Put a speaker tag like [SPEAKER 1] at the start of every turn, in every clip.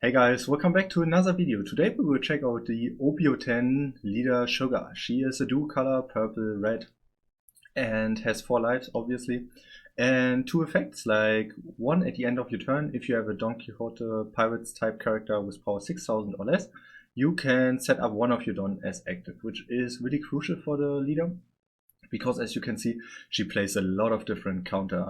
[SPEAKER 1] Hey guys, welcome back to another video. Today we will check out the OP10 Leader Sugar. She is a dual color, purple, red, and has 4 lives obviously. And 2 effects, like one at the end of your turn. If you have a Don Quixote Pirates type character with power 6000 or less, you can set up one of your Don as active, which is really crucial for the leader. Because as you can see, she plays a lot of different counter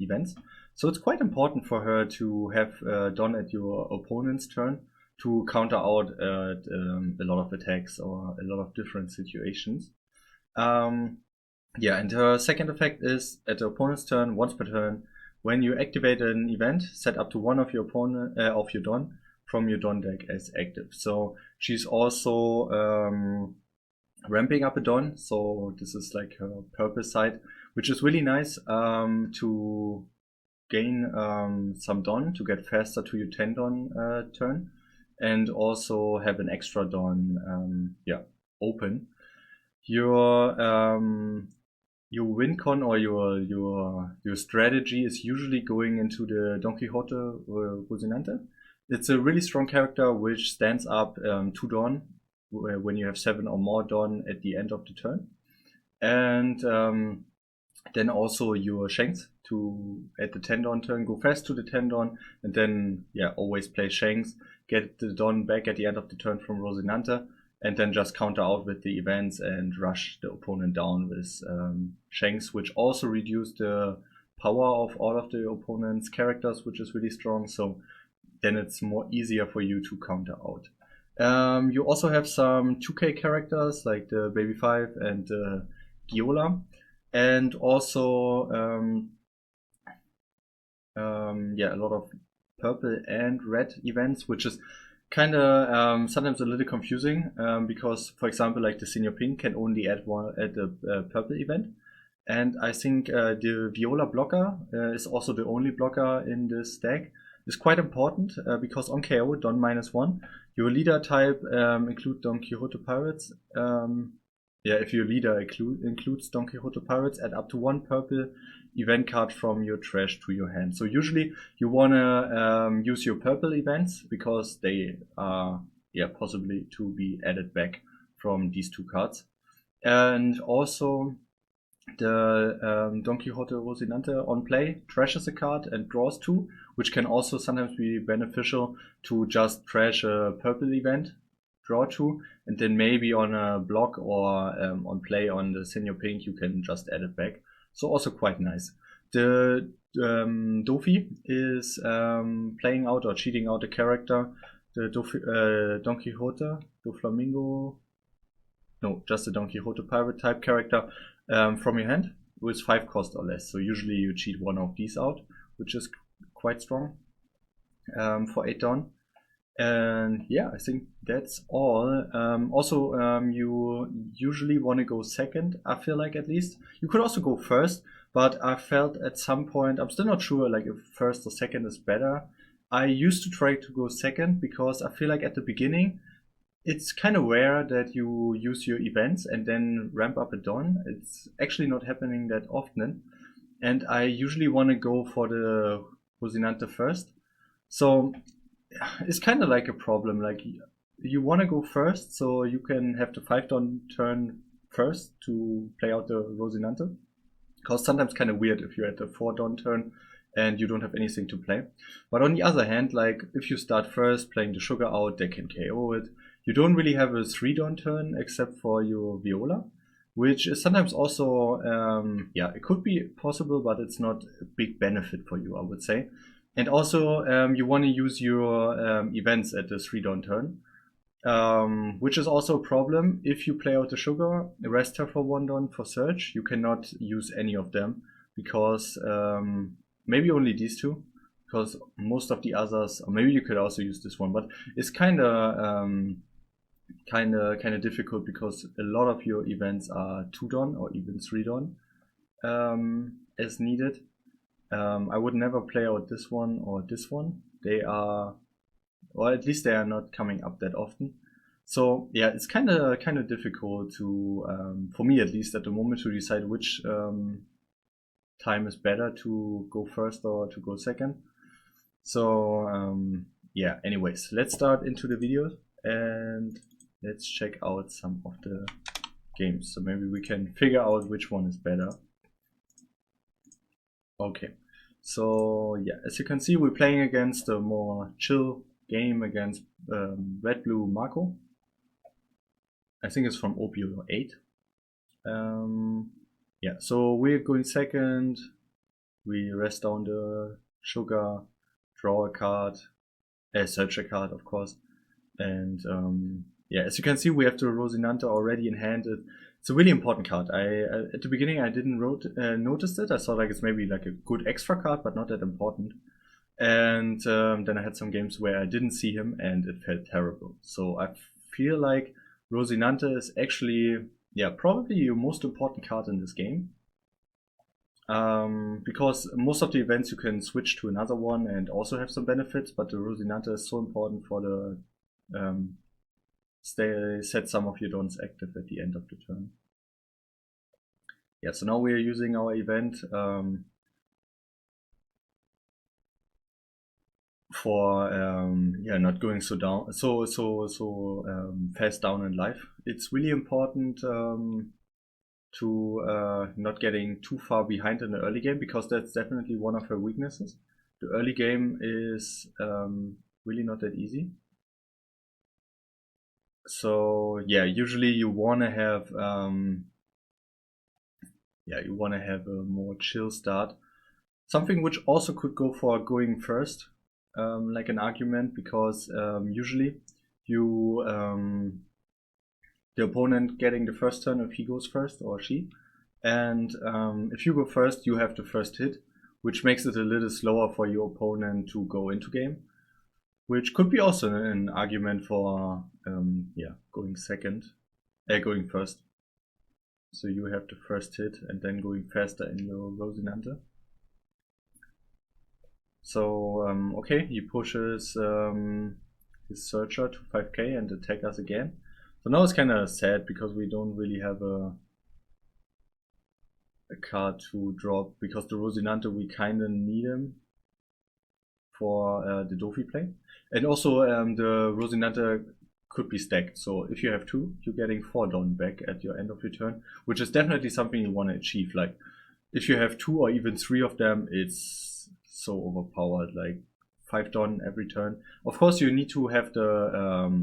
[SPEAKER 1] events. So it's quite important for her to have Don at your opponent's turn to counter out a lot of attacks or a lot of different situations. Yeah, and her second effect is at the opponent's turn, once per turn, when you activate an event, set up to one of your opponent of your Don from your Don deck as active. So she's also ramping up a Don, so this is like her purple side, which is really nice to gain some Don to get faster to your 10 Don turn, and also have an extra Don open. Your win con or your strategy is usually going into the Don Quixote Rocinante. It's a really strong character which stands up 2 Don when you have 7 or more Don at the end of the turn. And then also your Shanks to, at the 10 Don turn, go fast to the 10 Don, and then, always play Shanks, get the Don back at the end of the turn from Rocinante, and then just counter out with the events and rush the opponent down with Shanks, which also reduce the power of all of the opponent's characters, which is really strong. So then it's more easier for you to counter out. You also have some 2K characters like the Baby 5 and the Giola, and also a lot of purple and red events, which is kind of sometimes a little confusing because, for example, like the Senior Pink can only add one at the purple event, and I think the Viola blocker is also the only blocker in this deck. Is quite important because on KO, Don -1, your leader type include Don Quixote Pirates. If your leader includes Don Quixote Pirates, add up to 1 purple event card from your trash to your hand. So usually you wanna use your purple events because they are possibly to be added back from these 2 cards. And also the Don Quixote Rocinante on play trashes a card and draws 2, which can also sometimes be beneficial to just trash a purple event, draw 2, and then maybe on a block or on play on the Senior Pink you can just add it back. So also quite nice. The Dofi is playing out or cheating out a character, the Don Quixote, Doflamingo, no, just a Don Quixote pirate type character from your hand with 5 cost or less. So usually you cheat one of these out, which is quite strong for 8 Don. And I think that's all. You usually want to go second, I feel like, at least. You could also go first, but I felt at some point, I'm still not sure like if first or second is better. I used to try to go second because I feel like at the beginning it's kind of rare that you use your events and then ramp up a Don. It's actually not happening that often. And I usually want to go for the Rocinante first. So it's kind of like a problem. Like you want to go first so you can have the 5 Don turn first to play out the Rocinante. Because sometimes kind of weird if you're at the 4 Don turn and you don't have anything to play. But on the other hand, like if you start first playing the Sugar out, they can KO it. You don't really have a 3 Don turn except for your Viola, which is sometimes also, it could be possible, but it's not a big benefit for you, I would say. And also, you want to use your events at the 3 Don turn, which is also a problem. If you play out the Sugar, rest her for 1 Don for search, you cannot use any of them because maybe only these 2. Because most of the others, or maybe you could also use this one, but it's kind of difficult because a lot of your events are 2 Don or even 3 Don as needed. I would never play out this one or this one. They are, or at least they are not coming up that often. So it's kind of difficult to, for me at least at the moment, to decide which time is better to go first or to go second. So Yeah, anyways, let's start into the video and let's check out some of the games. So maybe we can figure out which one is better. Okay, so yeah, as you can see, we're playing against a more chill game against Red Blue Marco. I think it's from OP10. Yeah, so we're going second. We rest down the sugar, draw a card, search a card, of course. And yeah, as you can see, we have the Rosinante already in hand. It's a really important card. At the beginning I didn't notice it. I thought like it's maybe like a good extra card, but not that important. And then I had some games where I didn't see him, and it felt terrible. So I feel like Rosinante is actually, yeah, probably your most important card in this game. Because most of the events you can switch to another one and also have some benefits, but the Rosinante is so important for the set some of your dons active at the end of the turn. Yeah, so now we are using our event for yeah, not going so fast down in life. It's really important to not getting too far behind in the early game, because that's definitely one of her weaknesses. The early game is really not that easy. So yeah, usually you wanna have a more chill start. Something which also could go for going first, like an argument, because usually you the opponent getting the first turn if he goes first or she, and if you go first, you have the first hit, which makes it a little slower for your opponent to go into game, which could be also an argument for yeah, going first. So you have the first hit and then going faster in your Rosinante. So okay, he pushes his searcher to 5k and attack us again. So now it's kind of sad because we don't really have a card to drop, because the Rosinante, we kind of need him for the Dofi play. And also the Rosinante could be stacked. So if you have 2, you're getting 4 don back at your end of your turn, which is definitely something you want to achieve. Like if you have 2 or even 3 of them, it's so overpowered, like 5 don every turn. Of course, you need to have the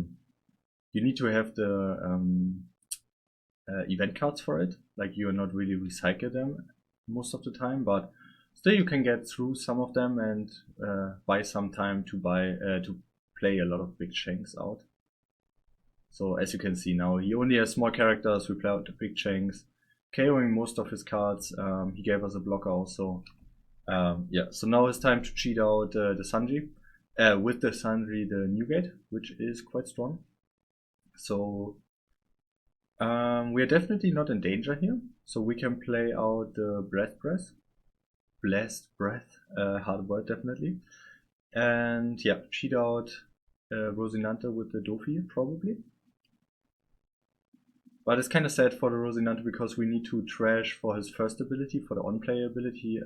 [SPEAKER 1] event cards for it. Like you're not really recycle them most of the time, but still you can get through some of them and buy some time to play a lot of big shanks out. So as you can see now, he only has small characters. We play out the big shanks, KOing most of his cards. He gave us a blocker also. Yeah, so now it's time to cheat out the Sanji. With the Sanji, the Newgate, which is quite strong. So we are definitely not in danger here. So we can play out the Blast Breath, hard word definitely. And yeah, cheat out Rosinante with the Dofi probably. But it's kind of sad for the Rosinante because we need to trash for his first ability, for the on-play ability.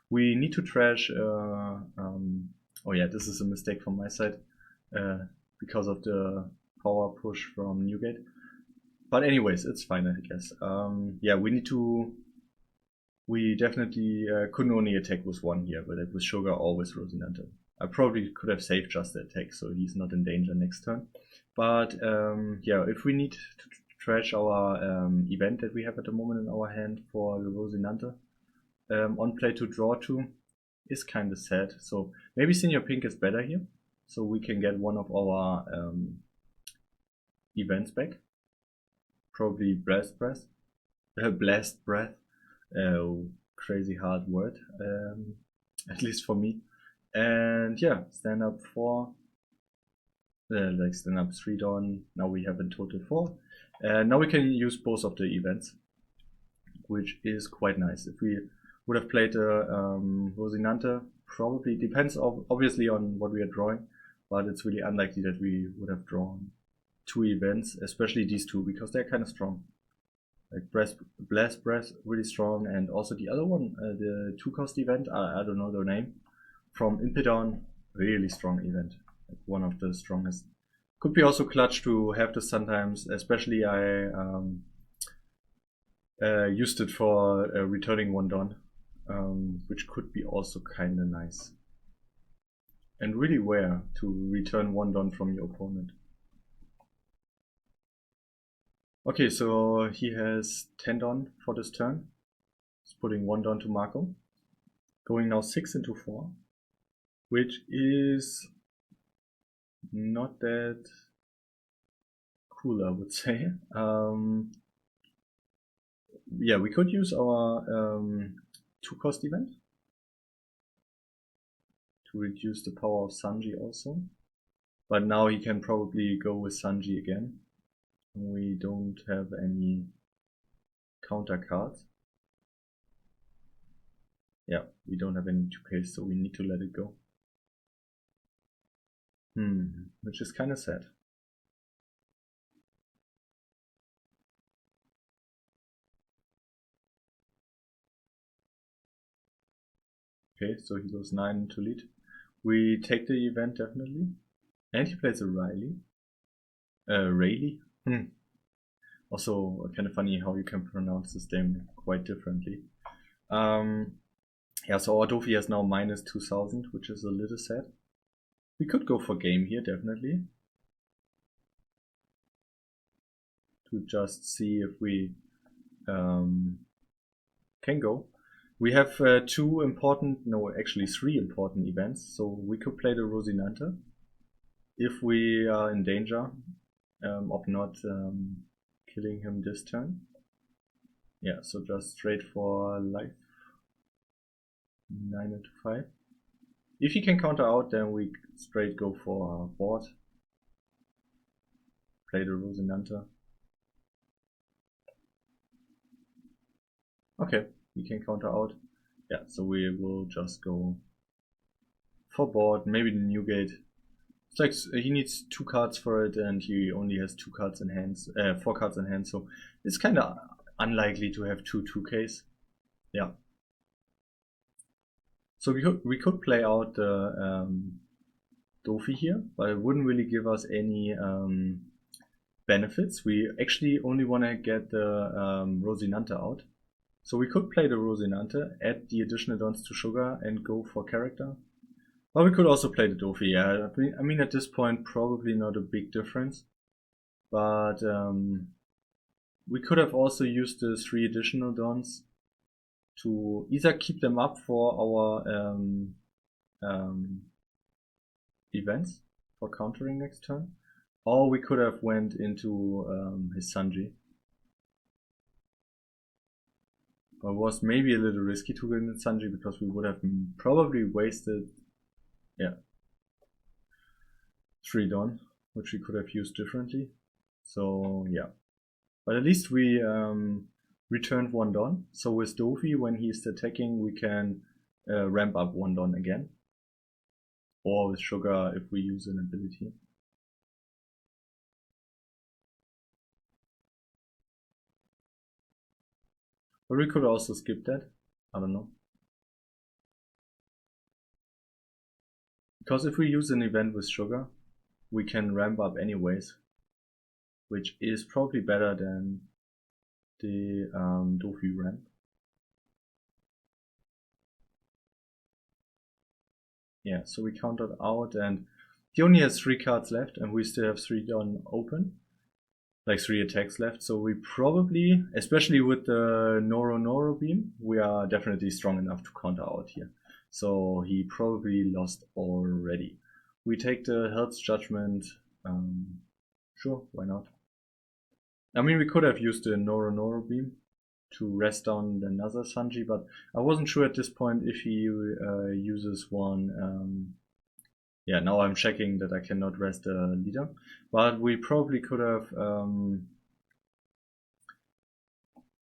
[SPEAKER 1] We need to trash, oh yeah, this is a mistake from my side, because of the power push from Newgate. But anyways, it's fine, I guess. Yeah, we definitely couldn't only attack with 1 here, but with Sugar or with Rosinante. I probably could have saved just the attack, so he's not in danger next turn. But yeah, if we need to trash our event that we have at the moment in our hand for the Rosinante, on play to draw 2 is kind of sad. So maybe Senior Pink is better here, so we can get one of our events back. Probably Blast Breath. Crazy hard word, at least for me. And yeah, stand up 4. Like stand up 3 don. Now we have in total 4. And now we can use both of the events, which is quite nice. If we would have played a Rosinante, probably depends obviously on what we are drawing, but it's really unlikely that we would have drawn 2 events, especially these 2, because they're kind of strong. Like Blast Breath, really strong, and also the other one, the 2-cost event, I don't know their name, from Impedon, really strong event. one of the strongest. Could be also clutch to have this sometimes, especially I used it for returning one Don, which could be also kinda nice. And really rare to return one Don from your opponent. Okay, so he has 10 Don for this turn. He's putting 1 Don to Marco. Going now 6 into 4, which is not that cool, I would say. Yeah, we could use our 2-cost event to reduce the power of Sanji also. But now he can probably go with Sanji again. We don't have any counter cards. Yeah, we don't have any 2Ks, so we need to let it go. Which is kinda sad. Okay, so he goes 9 to lead. We take the event definitely. And he plays a Riley. Rayleigh? Also kind of funny how you can pronounce this name quite differently. Yeah, so our Dofi has now minus 2000, which is a little sad. We could go for game here, definitely. To just see if we can go. We have 3 important events, so we could play the Rosinante if we are in danger of not killing him this turn. Yeah, so just straight for life. 9 into 5. If he can counter out, then we straight go for board. Play the Rosinante. Okay, he can counter out. Yeah, so we will just go for board, maybe the new gate. It's like he needs 2 cards for it, and he only has 2 cards in hands, 4 cards in hand, so it's kind of unlikely to have 2 2Ks. Yeah. So we could play out the Dofi here, but it wouldn't really give us any benefits. We actually only want to get the Rosinante out. So we could play the Rosinante, add the additional dons to Sugar, and go for character. But we could also play the Dofi, yeah. I mean, at this point, probably not a big difference. But we could have also used the 3 additional dons to either keep them up for our events for countering next turn, or we could have went into his Sanji. It was maybe a little risky to go in Sanji because we would have probably wasted, yeah, 3 Don, which we could have used differently. So yeah, but at least we returned 1 Don. So with Dofi, when he's attacking, we can ramp up 1 Don again. Or with Sugar if we use an ability. But we could also skip that. I don't know. Because if we use an event with Sugar, we can ramp up anyways. Which is probably better than the Dofi ramp. Yeah, so we countered out, and he only has 3 cards left, and we still have 3 Don open. Like 3 attacks left, so we probably, especially with the Noro beam, we are definitely strong enough to counter out here. So he probably lost already. We take the Health Judgment. Sure, why not? I mean, we could have used the Noro beam to rest on another Sanji, but I wasn't sure at this point if he uses one. Yeah, now I'm checking that I cannot rest the leader, but we probably could have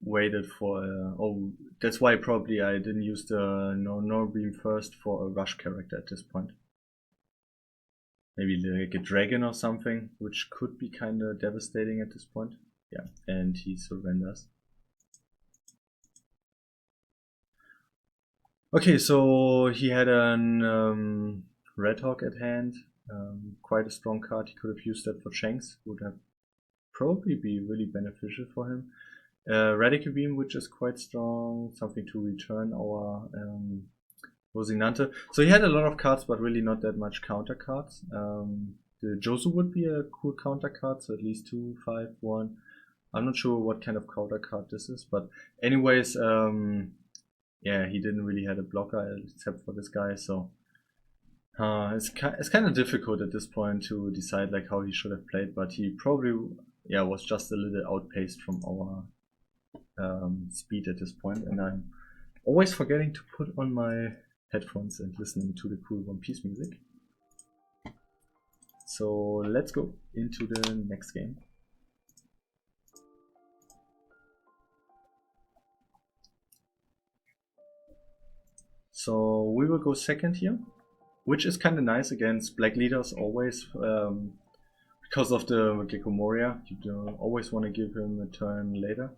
[SPEAKER 1] waited for. Oh, that's why probably I didn't use the no beam first for a rush character at this point. Maybe like a dragon or something, which could be kind of devastating at this point. Yeah, and he surrenders. Okay, so he had an Red Hawk at hand. Quite a strong card. He could have used that for Shanks. Would have probably be really beneficial for him. Radical Beam, which is quite strong. Something to return our Rosinante. So he had a lot of cards, but really not that much counter cards. The Josu would be a cool counter card, so at least 2, 5, 1. I'm not sure what kind of counter card this is, but anyways, yeah, he didn't really have a blocker except for this guy, so it's kind of difficult at this point to decide like how he should have played, but he probably was just a little outpaced from our speed at this point, and I'm always forgetting to put on my headphones and listening to the cool One Piece music. So let's go into the next game. So we will go second here, which is kind of nice against black leaders always, because of the Gecko Moria. You always want to give him a turn later.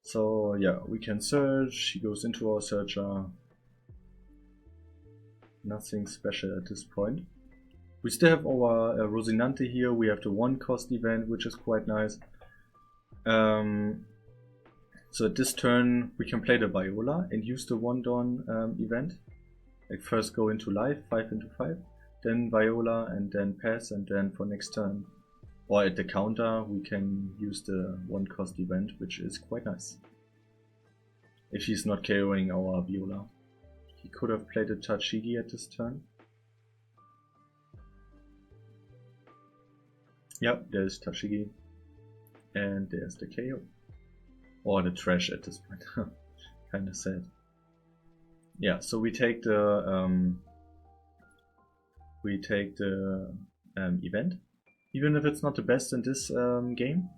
[SPEAKER 1] So yeah, we can search. He goes into our searcher. Nothing special at this point. We still have our Rosinante here. We have the 1-cost event, which is quite nice. So at this turn we can play the Viola and use the 1-Dawn event. Like first go into life, 5 into 5, then Viola and then pass, and then for next turn or at the counter we can use the 1-cost event, which is quite nice. If he's not KOing our Viola. He could have played a Tachigi at this turn. Yep, there's Tachigi. And there's the KO. Or the trash at this point. Kinda sad. Yeah, so we take the event. Even if it's not the best in this game,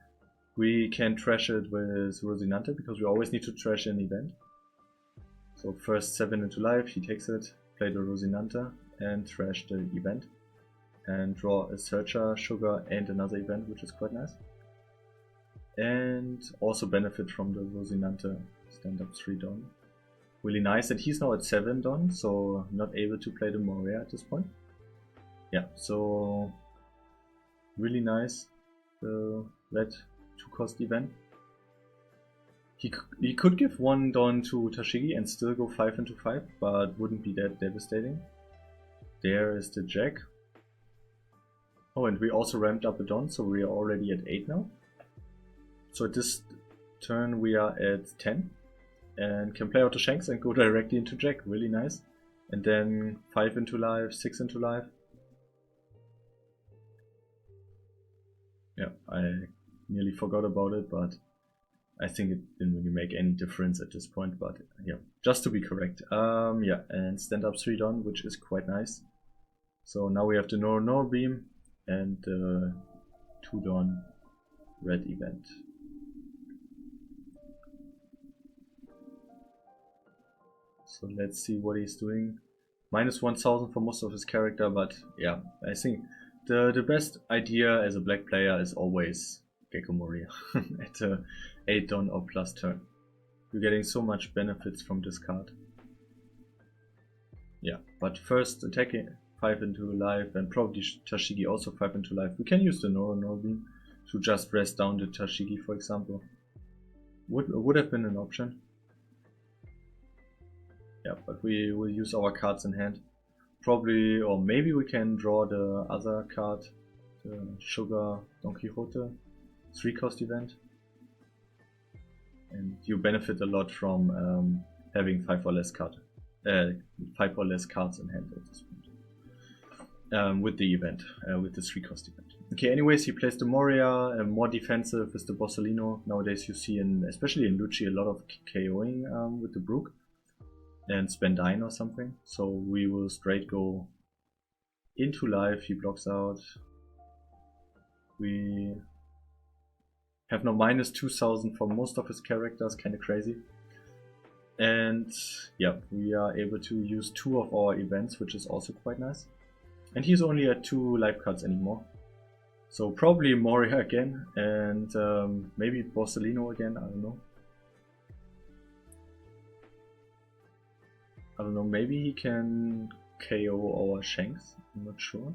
[SPEAKER 1] we can trash it with Rosinante because we always need to trash an event. So first 7 into life, he takes it, play the Rosinante and trash the event. And draw a Searcher, Sugar and another event, which is quite nice. And also benefit from the Rosinante stand up 3 Dawn. Really nice, and he's now at 7 Dawn, so not able to play the Moria at this point. Yeah, so really nice, the red 2-cost event. He could give 1 Dawn to Tashigi and still go 5 into 5, but wouldn't be that devastating. There is the Jack. Oh, and we also ramped up a Dawn, so we are already at 8 now. So at this turn we are at 10 and can play out the Shanks and go directly into Jack, really nice. And then 5 into life, 6 into life. Yeah, I nearly forgot about it, but I think it didn't really make any difference at this point, but yeah, just to be correct. Yeah, and stand up 3 Dawn, which is quite nice. So now we have the Nor Beam and the 2 Dawn red event. So let's see what he's doing. Minus 1000 for most of his character, but yeah, I think the best idea as a black player is always Gecko Moria at a 8 Dawn or plus turn. You're getting so much benefits from this card. Yeah, but first attacking 5 into life and probably Tashigi also 5 into life. We can use the Nor Beam to just rest down the Tashigi, for example. Would have been an option. Yeah, but we will use our cards in hand. Probably, or maybe we can draw the other card, the Sugar Don Quixote 3-cost event. And you benefit a lot from having 5 or less cards in hand at this point. With the event, with the 3-cost event. Okay, anyways, he plays the Moria, more defensive with the Borsalino. Nowadays you see, especially in Lucci, a lot of KOing with the Brook. And Spendine or something. So we will straight go into life. He blocks out. We have now minus 2000 for most of his characters, kind of crazy. And yeah, we are able to use 2 of our events, which is also quite nice. And he's only at 2 life cards anymore. So probably Moria again, and maybe Borsalino again, I don't know. Maybe he can KO our Shanks I'm not sure.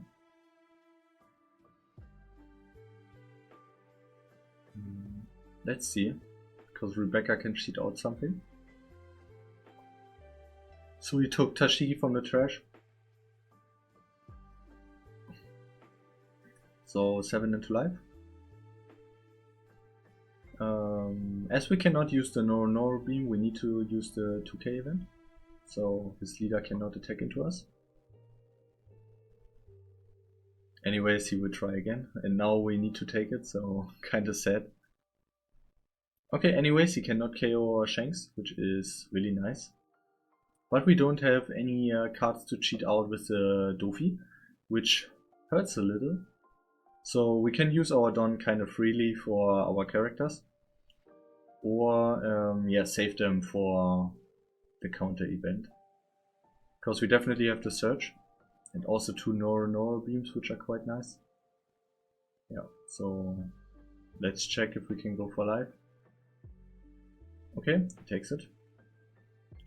[SPEAKER 1] Let's see, because Rebecca can cheat out something. So we took Tashigi from the trash. So 7 into life. As we cannot use the Noro beam, we need to use the 2K event. So his leader cannot attack into us. Anyways, he will try again, and now we need to take it, so kinda sad. Okay, anyways, he cannot KO our Shanks, which is really nice. But we don't have any cards to cheat out with the Dofi, which hurts a little. So we can use our Don kind of freely for our characters. Or, yeah, save them for the counter event. Because we definitely have the Surge. And also 2 Noro beams, which are quite nice. Yeah, so let's check if we can go for life. Okay, he takes it.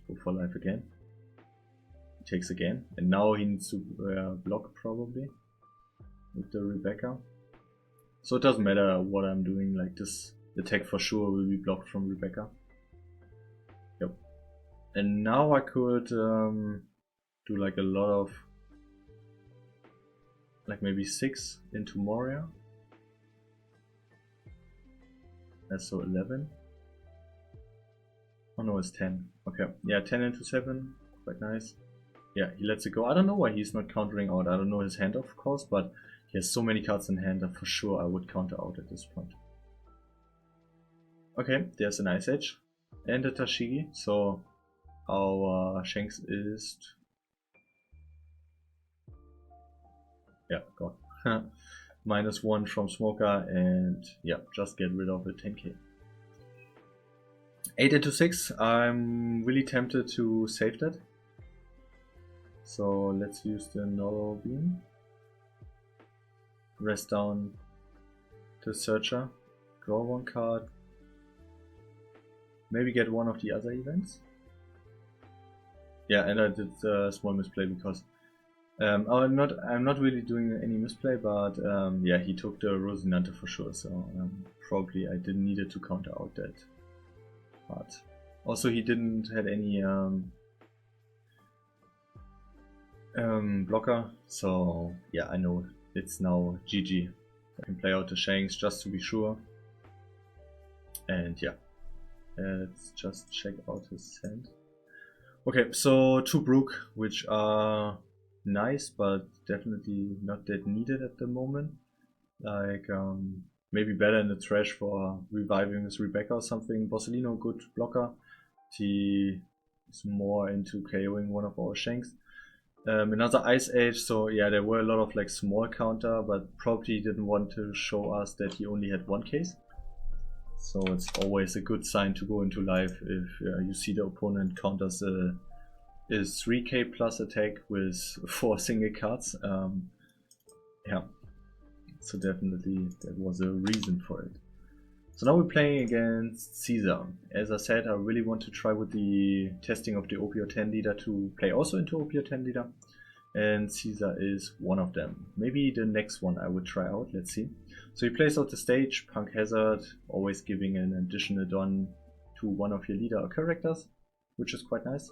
[SPEAKER 1] Go for life again. He takes again. And now he needs to block probably with the Rebecca. So it doesn't matter what I'm doing, like this attack for sure will be blocked from Rebecca. Yep. And now I could do like a lot of, like maybe 6 into Moria. That's so 11. Oh no, it's 10. Okay, yeah, 10 into 7, quite nice. Yeah, he lets it go. I don't know why he's not countering out. I don't know his hand, of course, but he has so many cards in hand that for sure I would counter out at this point. Okay, there's an Ice Edge and a Tashigi, so our Shanks is... yeah, gone. -1 from Smoker, and yeah, just get rid of a 10k. 8 into 6, I'm really tempted to save that. So let's use the Noro beam. Rest down the Searcher, draw 1 card, maybe get one of the other events. Yeah, and I did a small misplay because I'm not really doing any misplay, but yeah, he took the Rosinante for sure, so probably I didn't need it to counter out that part. Also, he didn't have any blocker, so yeah, I know it's now GG. I can play out the Shanks just to be sure. And yeah, let's just check out his hand. Okay, so 2 Brook, which are nice, but definitely not that needed at the moment. Like, maybe better in the trash for reviving with Rebecca or something. Borsellino, good blocker. He is more into KOing one of our Shanks. Another Ice Age, so yeah, there were a lot of like small counter, but probably didn't want to show us that he only had 1 case. So it's always a good sign to go into live if you see the opponent counters a 3k plus attack with 4 single cards. Yeah, so definitely that was a reason for it. So now we're playing against Caesar. As I said, I really want to try with the testing of the OP10 leader to play also into OP10 leader. And Caesar is one of them. Maybe the next one I would try out, let's see. So he plays out the stage, Punk Hazard, always giving an additional Don to one of your leader or characters, which is quite nice.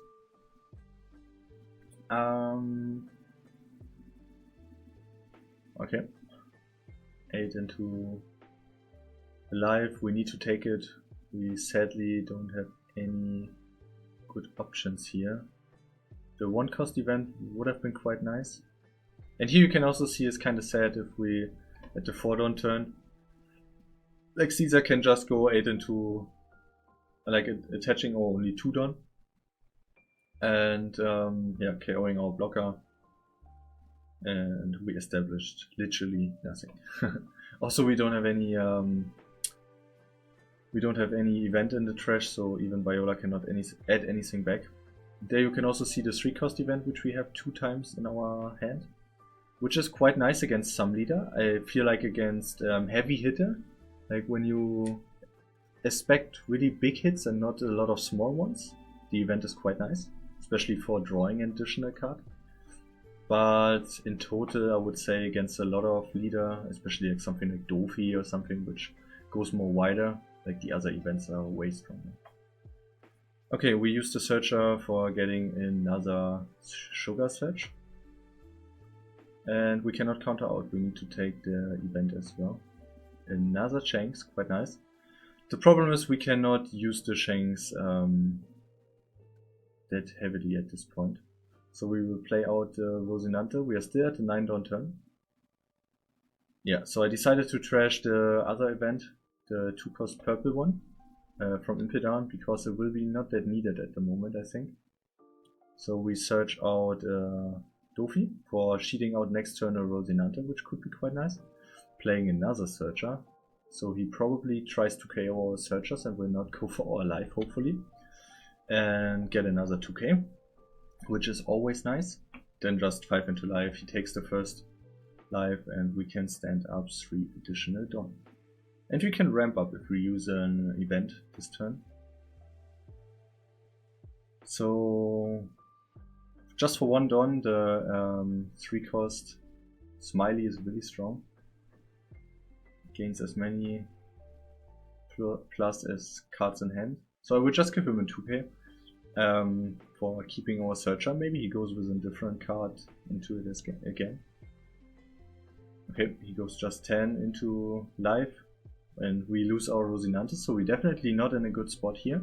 [SPEAKER 1] Okay. 8 into life, we need to take it. We sadly don't have any good options here. The 1 cost event would have been quite nice. And here you can also see it's kind of sad if we, at the 4 Don turn, like Caesar can just go 8 into, like attaching only 2 Don. And yeah, KOing our blocker. And we established literally nothing. Also, we don't have any event in the trash, so even Viola cannot add anything back. There you can also see the 3 cost event, which we have 2 times in our hand, which is quite nice against some leader. I feel like against heavy hitter, like when you expect really big hits and not a lot of small ones, the event is quite nice, especially for drawing an additional card. But in total, I would say against a lot of leader, especially like something like Dofi or something which goes more wider, like the other events are way stronger. Okay, we use the searcher for getting another sugar search. And we cannot counter out, we need to take the event as well. Another Shanks, quite nice. The problem is we cannot use the Shanks that heavily at this point. So we will play out Rosinante. We are still at the 9 Dawn turn. Yeah, so I decided to trash the other event, the 2-cost purple one from Impedan, because it will be not that needed at the moment, I think. So we search out Dofi for cheating out next turn a Rosinante, which could be quite nice. Playing another searcher, so he probably tries to KO our searchers and will not go for our life, hopefully. And get another 2k, which is always nice. Then just 5 into life, he takes the first life and we can stand up 3 additional Dawn. And we can ramp up if we use an event this turn. So just for 1 Dawn, the 3-cost Smiley is really strong. Gains as many plus as cards in hand. So I would just give him a 2k for keeping our searcher. Maybe he goes with a different card into it again. Okay, he goes just 10 into life and we lose our Rosinante, so we're definitely not in a good spot here.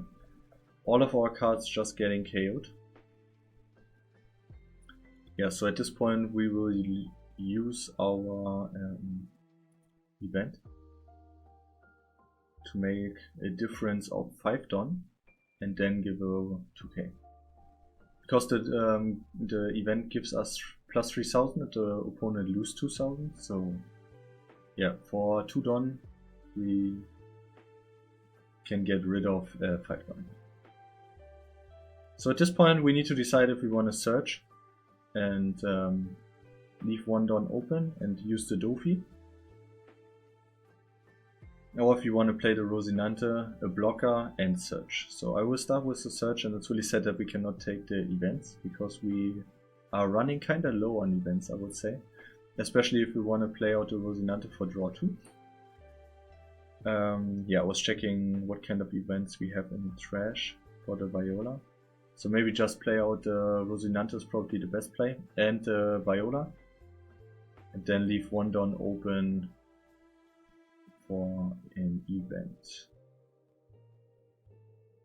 [SPEAKER 1] All of our cards just getting KO'd. Yeah, so at this point we will use our event to make a difference of 5 Dawn and then give a 2k. Because the event gives us plus 3000 and the opponent lose 2000, so yeah, for 2 Dawn we can get rid of 5 Dawn. So at this point we need to decide if we want to search and leave 1 Dawn open and use the Dofi. Or if you want to play the Rosinante, a blocker and search. So I will start with the search, and it's really sad that we cannot take the events because we are running kinda low on events, I would say. Especially if we want to play out the Rosinante for draw 2. Yeah, I was checking what kind of events we have in trash for the Viola. So maybe just play out the Rosinante is probably the best play, and the Viola. And then leave 1 Dawn open for an event.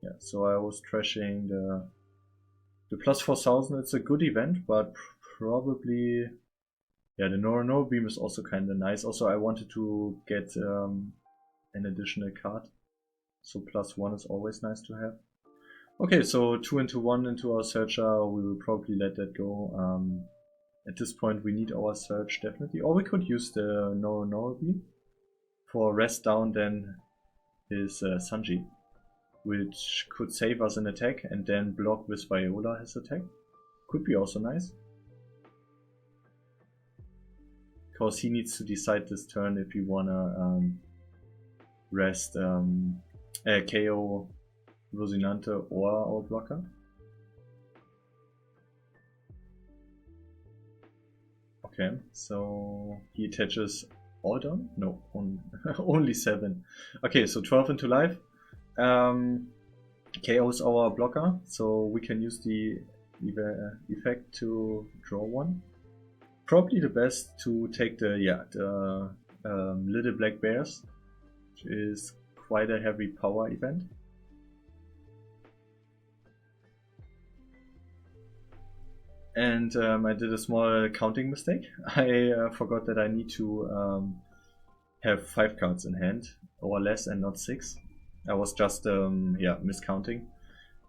[SPEAKER 1] Yeah, so I was trashing the plus 4000. It's a good event, but probably, yeah, the no beam is also kind of nice. Also, I wanted to get an additional card, so plus 1 is always nice to have. Okay, so 2 into 1 into our searcher. We will probably let that go. At this point, we need our search definitely, or we could use the no beam for rest down then his Sanji, which could save us an attack and then block with Viola his attack. Could be also nice. Because he needs to decide this turn if he wanna rest KO Rosinante or our blocker. Okay, so he attaches all done? No, only 7. Okay, so 12 into life. KOs our blocker, so we can use the effect to draw 1. Probably the best to take the Little Black Bears, which is quite a heavy power event. And I did a small counting mistake. I forgot that I need to have 5 cards in hand or less and not 6. I was just miscounting,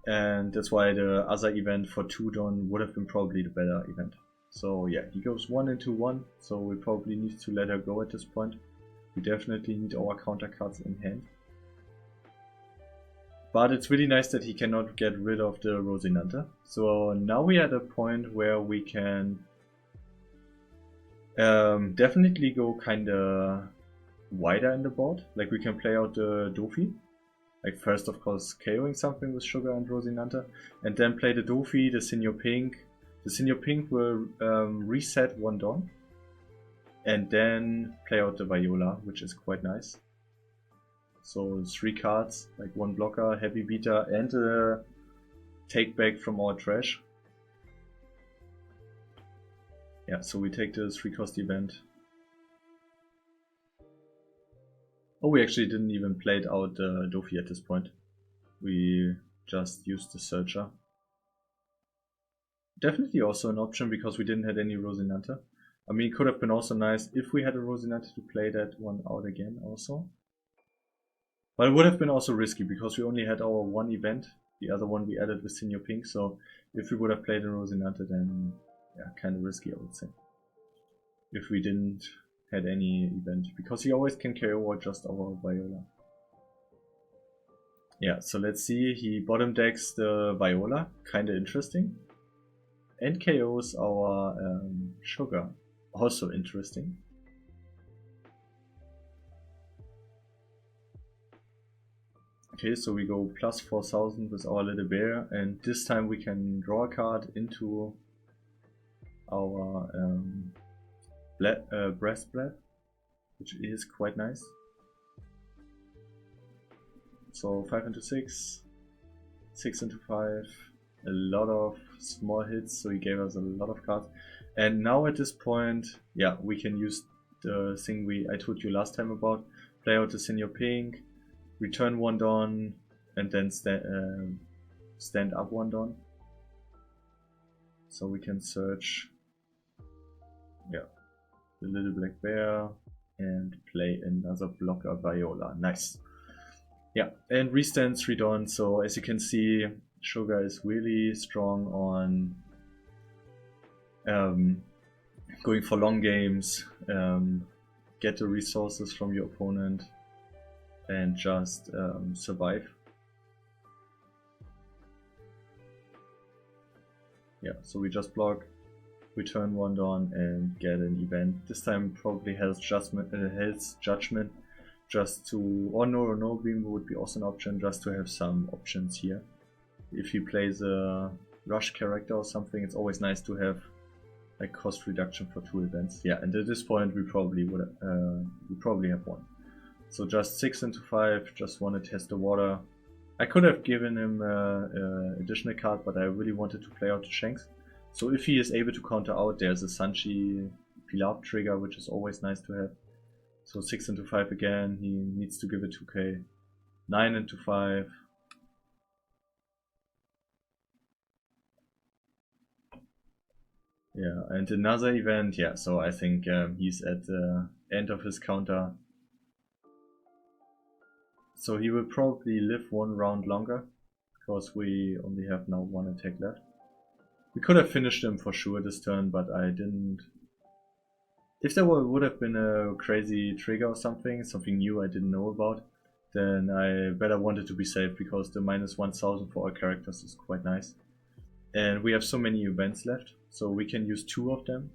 [SPEAKER 1] and that's why the other event for 2 Dawn would have been probably the better event. So yeah, he goes 1 into 1, so we probably need to let her go at this point. We definitely need our counter cards in hand. But it's really nice that he cannot get rid of the Rosinante. So now we are at a point where we can definitely go kinda wider in the board. Like we can play out the Dofi. Like first of course KOing something with Sugar and Rosinante. And then play the Dofi, the Senior Pink, The Senior Pink will reset one Dawn and then play out the Viola, which is quite nice. So 3 cards, like 1 blocker, heavy beater, and a take back from our trash. Yeah, so we take the 3-cost event. Oh, we actually didn't even play it out Dofi at this point. We just used the Searcher. Definitely also an option because we didn't have any Rosinante. I mean, it could have been also nice if we had a Rosinante to play that one out again also. But it would have been also risky because we only had our 1 event. The other one we added with Senior Pink, so if we would have played a Rosinante, then yeah, kind of risky, I would say. If we didn't had any event, because he always can KO or just our Viola. Yeah, so let's see, he bottom decks the Viola, kind of interesting. And KOs our Sugar, also interesting. Okay, so we go plus 4000 with our little bear, and this time we can draw a card into our breastplate, which is quite nice. So 5 into 6, 6 into 5, a lot of small hits, so he gave us a lot of cards. And now at this point, yeah, we can use the thing I told you last time about, play out the Senior Pink, return 1 Dawn, and then stand up 1 Dawn. So we can search, yeah, the little black bear and play another blocker Viola. Nice. Yeah, and restand 3 Dawn. So as you can see, Sugar is really strong on going for long games, get the resources from your opponent, and just survive. Yeah, so we just block, return 1 Dawn, and get an event. This time probably Hell's Judgment, just to, or no Beam would be also an option, just to have some options here. If he plays a rush character or something, it's always nice to have like cost reduction for 2 events. Yeah, and at this point we probably would have 1. So just 6 into 5, just want to test the water. I could have given him an additional card, but I really wanted to play out the Shanks. So if he is able to counter out, there's a Sanchi Pilaf trigger, which is always nice to have. So 6 into 5 again, he needs to give it 2k. 9 into 5. Yeah, and another event, yeah, so I think he's at the end of his counter. So he will probably live 1 round longer, because we only have now 1 attack left. We could have finished him for sure this turn, but I didn't. If there would have been a crazy trigger or something new I didn't know about, then I better wanted to be safe, because the minus 1000 for all characters is quite nice. And we have so many events left, so we can use 2 of them,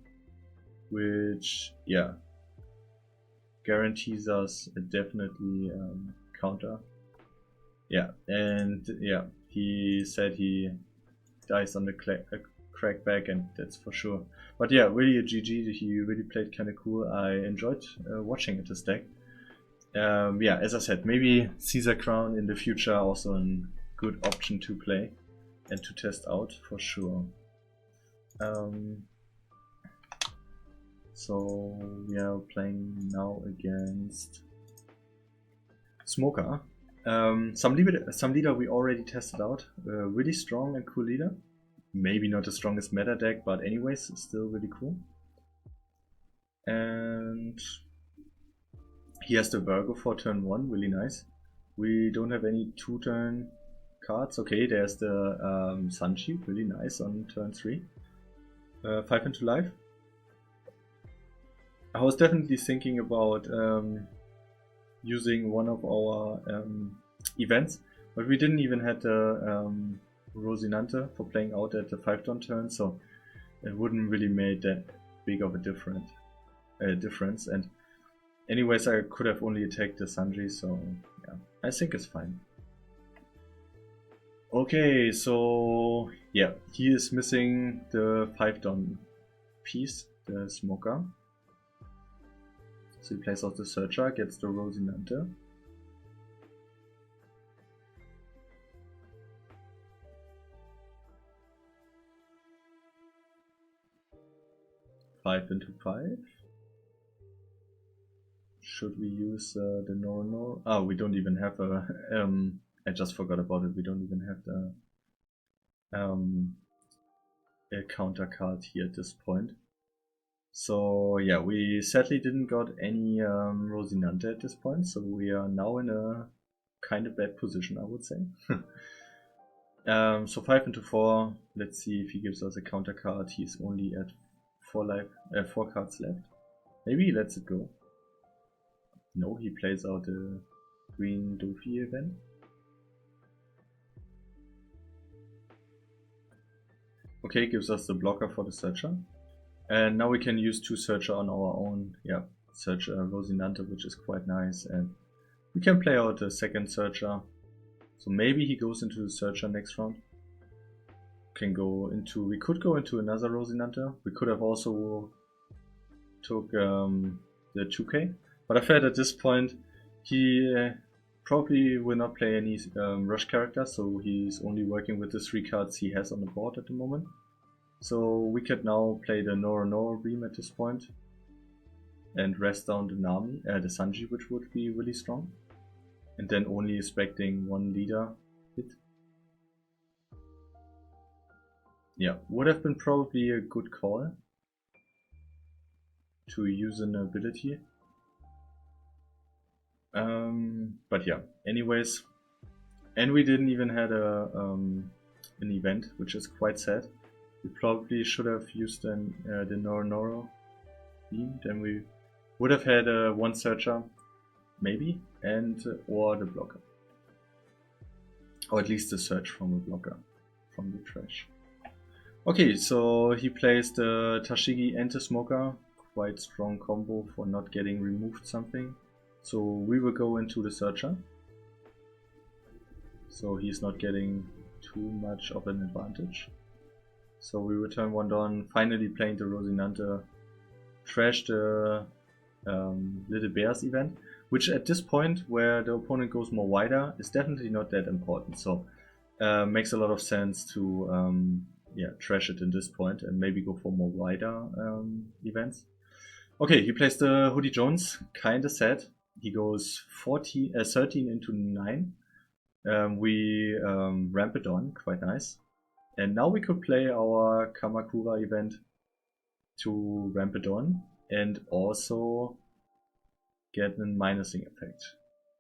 [SPEAKER 1] which, yeah, guarantees us a definitely counter. Yeah, and yeah, he said he dies on the crackback, and that's for sure. But yeah, really a GG, he really played kind of cool. I enjoyed watching it, this deck. Yeah, as I said, maybe Caesar Crown in the future also a good option to play and to test out for sure. So we are playing now against Smoker. Some leader we already tested out. Really strong and cool leader. Maybe not the strongest meta deck, but anyways, still really cool. And he has the Virgo for turn 1, really nice. We don't have any 2-turn cards. Okay, there's the Sanchi, really nice on turn 3. 5 into life. I was definitely thinking about using one of our events, but we didn't even have the Rosinante for playing out at the 5-turn turn, so it wouldn't really make that big of a difference. And anyways, I could have only attacked the Sanji, so yeah, I think it's fine. Okay, so yeah, he is missing the 5-don piece, the smoker. So he plays out the searcher, gets the Rosinante. Five into 5. Should we use the no? Oh, we don't even have a. I just forgot about it. We don't even have a counter card here at this point. So yeah, we sadly didn't got any Rosinante at this point, so we are now in a kind of bad position, I would say. So 5 into 4. Let's see if he gives us a counter card. He's only at 4 cards left. Maybe he lets it go. No, he plays out a green Dofi event. Okay, gives us the blocker for the searcher. And now we can use 2 searcher on our own. Yeah, searcher Rosinante, which is quite nice. And we can play out a second searcher. So maybe he goes into the searcher next round. We could go into another Rosinante. We could have also took the 2k. But I felt at this point he probably will not play any rush character, so he's only working with the 3 cards he has on the board at the moment. So we could now play the Noro beam at this point and rest down the Nami, the Sanji, which would be really strong. And then only expecting 1 leader hit. Yeah, would have been probably a good call to use an ability. But yeah, anyways, and we didn't even had an event, which is quite sad. We probably should have used the Noro beam, then we would have had 1 searcher, maybe, and or the blocker. Or at least the search from a blocker, from the trash. Okay, so he plays the Tashigi and the Smoker, quite strong combo for not getting removed something. So we will go into the searcher. So he's not getting too much of an advantage. So we return 1 Dawn, finally playing the Rosinante, trash the Little Bears event, which at this point where the opponent goes more wider is definitely not that important. So makes a lot of sense to trash it in this point and maybe go for more wider events. Okay, he plays the Hoodie Jones, kinda sad. He goes 13 into 9. We ramp it on, quite nice. And now we could play our Kamakura event to ramp it on and also get a minusing effect.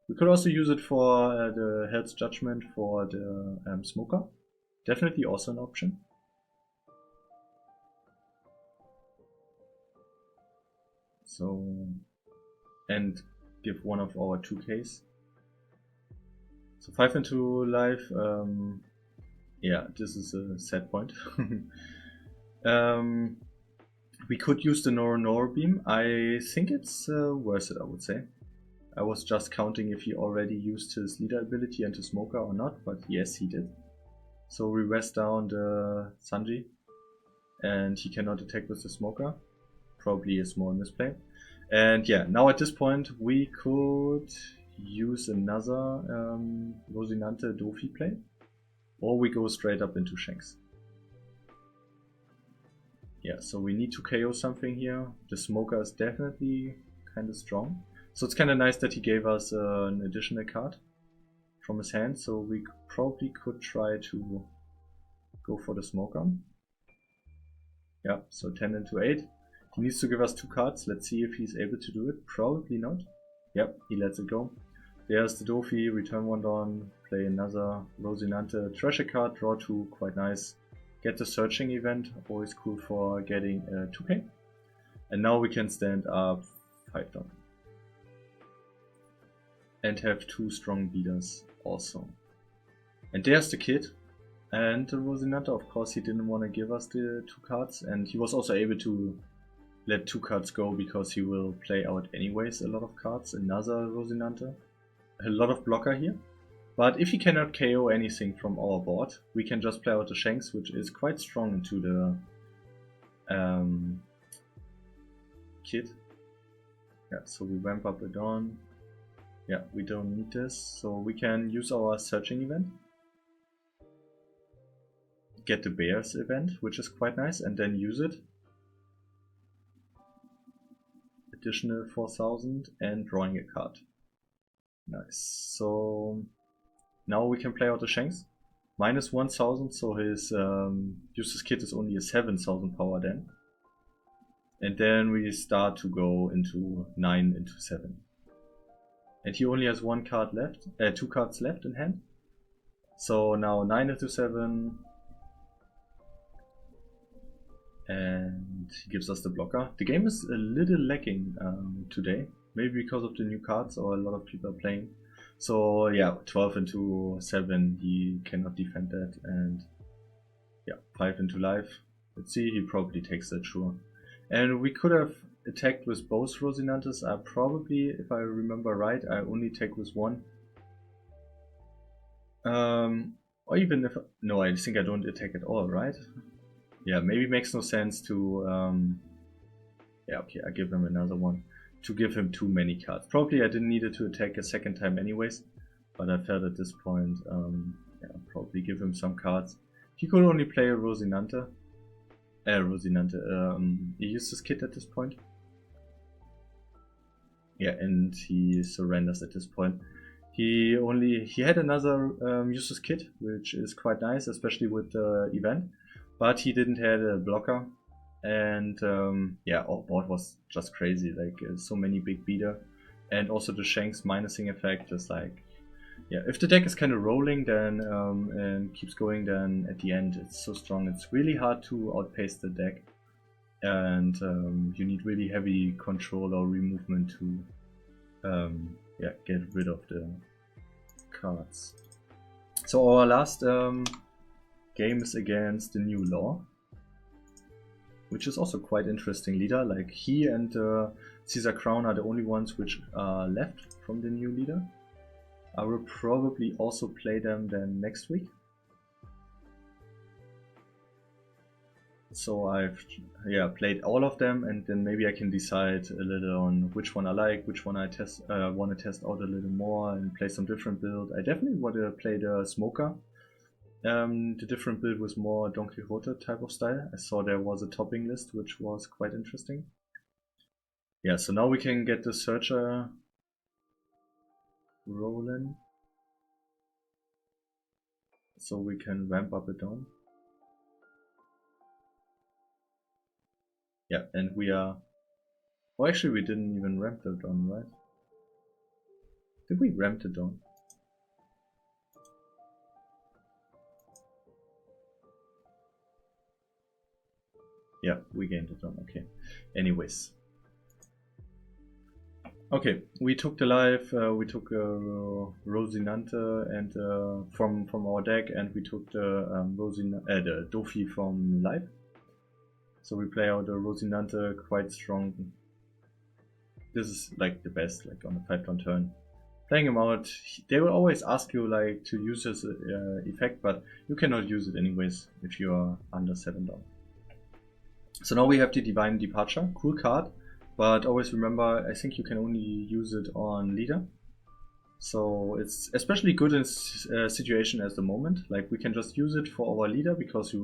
[SPEAKER 1] We could also use it for the Hell's Judgment for the Smoker. Definitely also an option. So, and give 1 of our 2Ks. So 5 into life. Yeah, this is a sad point. We could use the Noro beam. I think it's worth it, I would say. I was just counting if he already used his leader ability and his smoker or not, but yes, he did. So we rest down the Sanji, and he cannot attack with the smoker. Probably a small misplay. And yeah, now at this point we could use another Rosinante Dofi play, or we go straight up into Shanks. Yeah, so we need to KO something here. The smoker is definitely kind of strong. So it's kind of nice that he gave us an additional card from his hand, so we probably could try to go for the smoker. Yeah, so 10 into 8. He needs to give us 2 cards. Let's see if he's able to do it. Probably not. Yep, he lets it go. There's the Dofi, return 1 Dawn, play another Rosinante, trash a card, draw 2, quite nice. Get the searching event, always cool for getting a 2k. And now we can stand up 5 Dawn. And have 2 strong beaters also. And there's the kid. And the Rosinante, of course, he didn't want to give us the 2 cards. And he was also able to let 2 cards go because he will play out anyways a lot of cards. Another Rosinante. A lot of blocker here. But if he cannot KO anything from our board, we can just play out the Shanks, which is quite strong into the kit. Yeah, so we ramp up a Dawn. Yeah, we don't need this, so we can use our searching event. Get the Bears event, which is quite nice, and then use it. Additional 4000 and drawing a card. Nice. So now we can play out the Shanks. Minus 1000, so his uses kit is only a 7000 power then. And then we start to go into 9 into 7. And he only has one card left, 2 cards left in hand. So now 9 into 7. And he gives us the blocker. The game is a little lacking today. Maybe because of the new cards or a lot of people are playing. So yeah, 12 into 7, he cannot defend that. And yeah, 5 into life. Let's see, he probably takes that, sure. And we could have attacked with both Rosinantes. I probably, if I remember right, I only attack with one. Or even if... No, I think I don't attack at all, right? Yeah, maybe it makes no sense to... yeah, okay, I give him another one. To give him too many cards. Probably I didn't need it to attack a second time anyways. But I felt at this point, yeah, probably give him some cards. He could only play a Rosinante. He used his kit at this point. Yeah, and he surrenders at this point. He had another useless kit, which is quite nice, especially with the event. But he didn't have a blocker. And yeah, our board was just crazy, like so many big beater. And also the Shanks minusing effect is like, yeah, if the deck is kind of rolling then and keeps going, then at the end it's so strong. It's really hard to outpace the deck. And you need really heavy control or removement to yeah, get rid of the cards. So our last game is against the new Law, which is also quite interesting leader. Like he and Caesar Crown are the only ones which are left from the new leader. I will probably also play them then next week. So I've played all of them, and then maybe I can decide a little on which one I like, which one I want to test out a little more and play some different build. I definitely want to play the Smoker. The different build was more Don Quixote type of style. I saw there was a topping list which was quite interesting. Yeah, so now we can get the Searcher rolling. So we can ramp up it down. Yeah, and we are... Oh, actually we didn't even ramp it down, right? Did we ramp it down? Yeah, we gained it down, okay. Anyways. Okay, we took the life, we took Rosinante and from our deck, and we took the the Dofi from life. So we play out the Rosinante quite strong. This is like the best, like on a 5-turn turn. Playing him out, they will always ask you like to use his effect, but you cannot use it anyways if you are under 7 down. So now we have the Divine Departure, cool card. But always remember, I think you can only use it on leader. So it's especially good in a situation as the moment. Like we can just use it for our leader because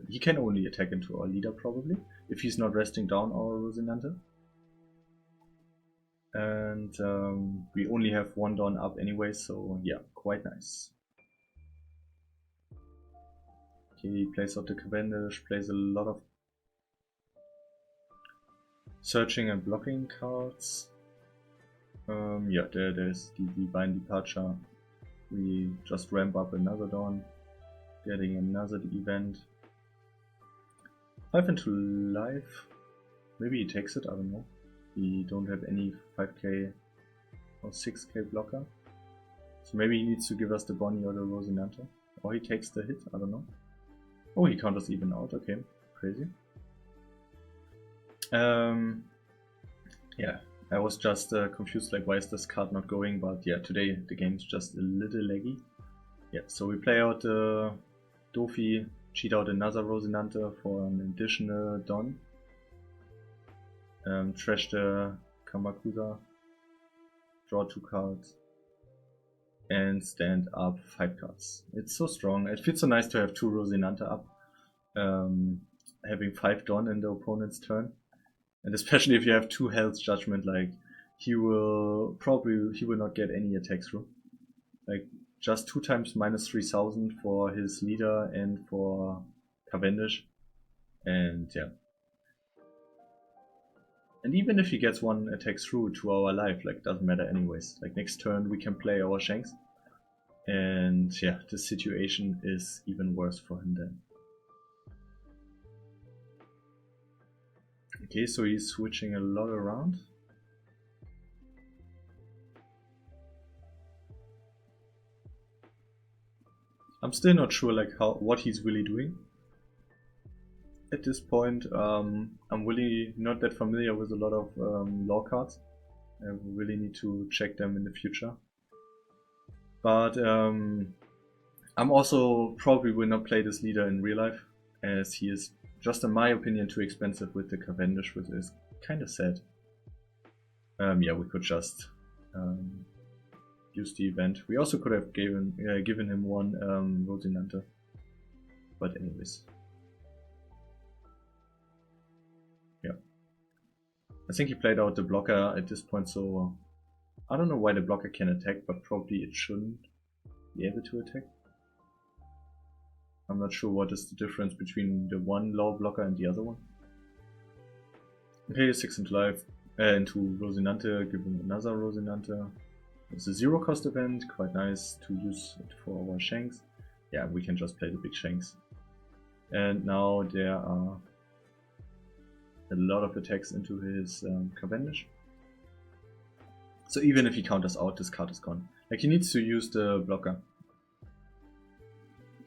[SPEAKER 1] he can only attack into our leader probably if he's not resting down our Rosinante. And we only have 1 Dawn up anyway, so yeah, quite nice. Okay, he plays out the Cavendish, plays a lot of searching and blocking cards. Yeah, there's the Divine Departure. We just ramp up another Dawn, getting another event. 5 into life. Maybe he takes it, I don't know. We don't have any 5k or 6k blocker. So maybe he needs to give us the Bonnie or the Rosinante. Or he takes the hit, I don't know. Oh, he counters even out, okay, crazy. Yeah, I was just confused, like why is this card not going, but yeah, today the game's just a little laggy. Yeah, so we play out the Dofi, cheat out another Rosinante for an additional Don. Trash the Kamakusa, draw 2 cards, and stand up 5 cards. It's so strong. It feels so nice to have 2 Rosinante up, having 5 Don in the opponent's turn. And especially if you have 2 health judgment, like he will not get any attack through. Like just 2 times minus 3000 for his leader and for Cavendish. And yeah. And even if he gets 1 attack through to our life, like doesn't matter anyways. Like next turn we can play our Shanks. And yeah, the situation is even worse for him then. Okay, so he's switching a lot around. I'm still not sure like what he's really doing. At this point, I'm really not that familiar with a lot of lore cards. I really need to check them in the future. But I'm also probably will not play this leader in real life, as he is, just in my opinion, too expensive with the Cavendish, which is kind of sad. Yeah, we could just use the event. We also could have given him 1 Rosinante. But anyways. Yeah. I think he played out the blocker at this point, so I don't know why the blocker can attack, but probably it shouldn't be able to attack. I'm not sure what is the difference between the one law blocker and the other one. Okay, 6 into life, into Rosinante, give him another Rosinante. It's a 0 cost event, quite nice to use it for our Shanks. Yeah, we can just play the big Shanks. And now there are a lot of attacks into his Cavendish. So even if he counters out, this card is gone. Like he needs to use the blocker.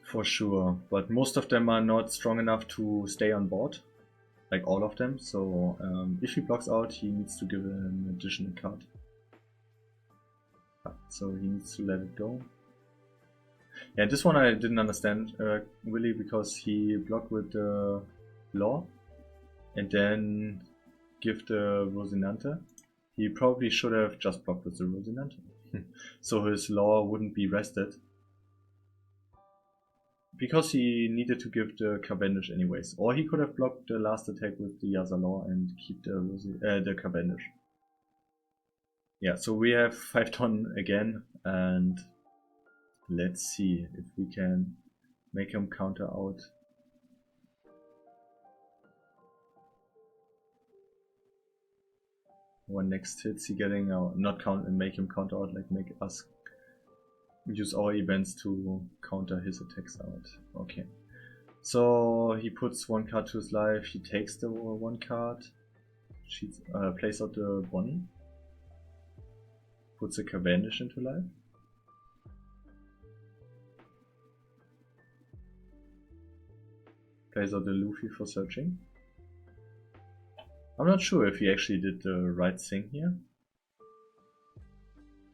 [SPEAKER 1] For sure, but most of them are not strong enough to stay on board. Like all of them, so if he blocks out, he needs to give an additional card. So he needs to let it go. Yeah, this one I didn't understand really, because he blocked with the law and then give the Rosinante. He probably should have just blocked with the Rosinante. So his law wouldn't be rested. Because he needed to give the Cavendish anyways. Or he could have blocked the last attack with the other law and keep the Cavendish. Yeah, so we have 5 ton again, and let's see if we can make him counter out. When next hits he getting out, not count and make him counter out, like make us use our events to counter his attacks out. Okay. So he puts 1 card to his life, he takes the 1 card, plays out the Bonnie, puts a Cavendish into life. Plays out the Luffy for searching. I'm not sure if he actually did the right thing here.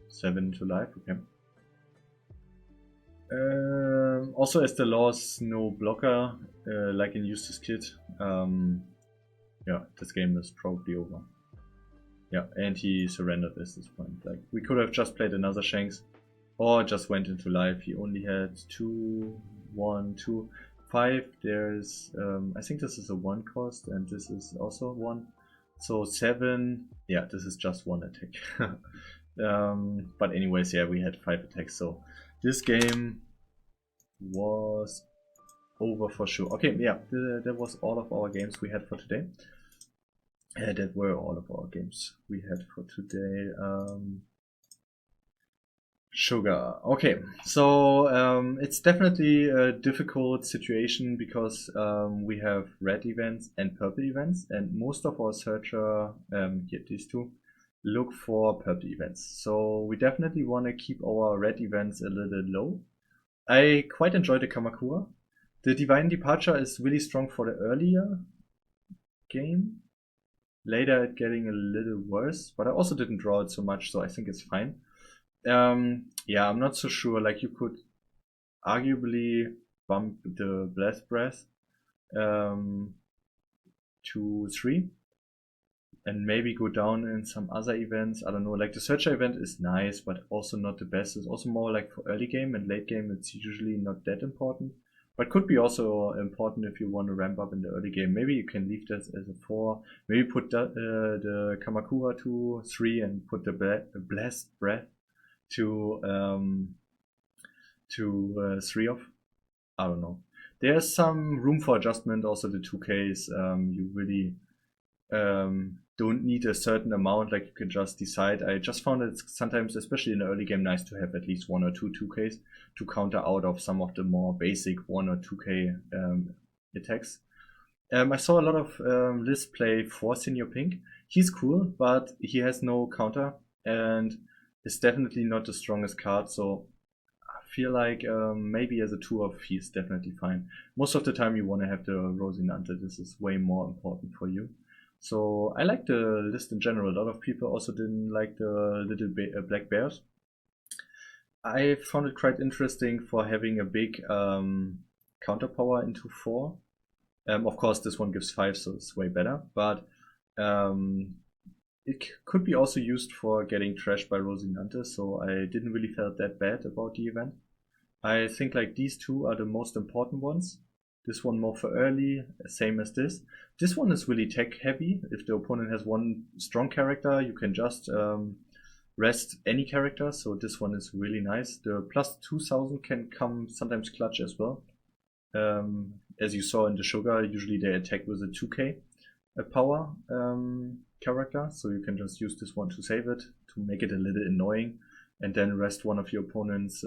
[SPEAKER 1] 7 into life, okay. Also, as the law is no blocker, like in Eustace Kid, yeah, this game is probably over. Yeah, and he surrendered at this point. Like, we could have just played another Shanks, or just went into life. He only had 2, 1, 2, 5. There's, I think this is a 1 cost, and this is also 1. So 7, yeah, this is just 1 attack. But anyways, yeah, we had 5 attacks, so this game was over for sure. Okay, yeah, that was all of our games we had for today. That were all of our games we had for today. Sugar. Okay, so it's definitely a difficult situation because we have red events and purple events, and most of our searcher, here these two, look for purple events. So we definitely want to keep our red events a little low. I quite enjoy the Kamakura. The Divine Departure is really strong for the earlier game. Later it getting a little worse, but I also didn't draw it so much, so I think it's fine. Yeah, I'm not so sure. Like, you could arguably bump the Blast Breath to 3 and maybe go down in some other events. I don't know, like the Searcher event is nice, but also not the best. It's also more like for early game, and late game it's usually not that important. But could be also important if you want to ramp up in the early game. Maybe you can leave this as a 4. Maybe put the Kamakura to 3 and put the Blast Breath to 3 of. I don't know. There's some room for adjustment. Also, the 2Ks, you really don't need a certain amount, like you can just decide. I just found it sometimes, especially in the early game, nice to have at least 1 or 2 2Ks to counter out of some of the more basic 1 or 2K attacks. I saw a lot of lists play for Senior Pink. He's cool, but he has no counter and is definitely not the strongest card, so I feel like maybe as a 2 of he's definitely fine. Most of the time you want to have the Rosinante, this is way more important for you. So I like the list in general. A lot of people also didn't like the little black bears. I found it quite interesting for having a big counter power into 4. Of course, this one gives 5, so it's way better. But it could be also used for getting trashed by Rosinante, so I didn't really feel that bad about the event. I think like these two are the most important ones. This one more for early, same as this. This one is really tech heavy. If the opponent has one strong character, you can just rest any character. So this one is really nice. The plus 2000 can come sometimes clutch as well. As you saw in the Sugar, usually they attack with a 2k power character. So you can just use this one to save it, to make it a little annoying, and then rest one of your opponent's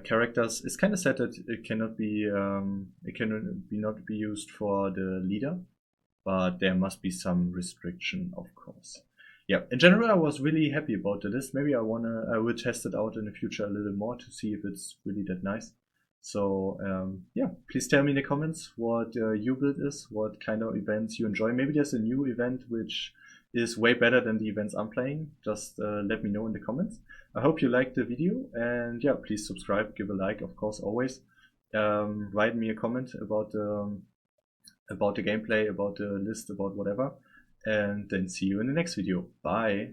[SPEAKER 1] characters. It's kind of sad that it cannot be not be used for the leader, but there must be some restriction, of course. Yeah, in general, I was really happy about the list. Maybe I will test it out in the future a little more to see if it's really that nice. So yeah, please tell me in the comments what your build is, what kind of events you enjoy. Maybe there's a new event which is way better than the events I'm playing. Just let me know in the comments. I hope you liked the video, and yeah, please subscribe, give a like, of course, always. Write me a comment about the gameplay, about the list, about whatever, and then see you in the next video. Bye.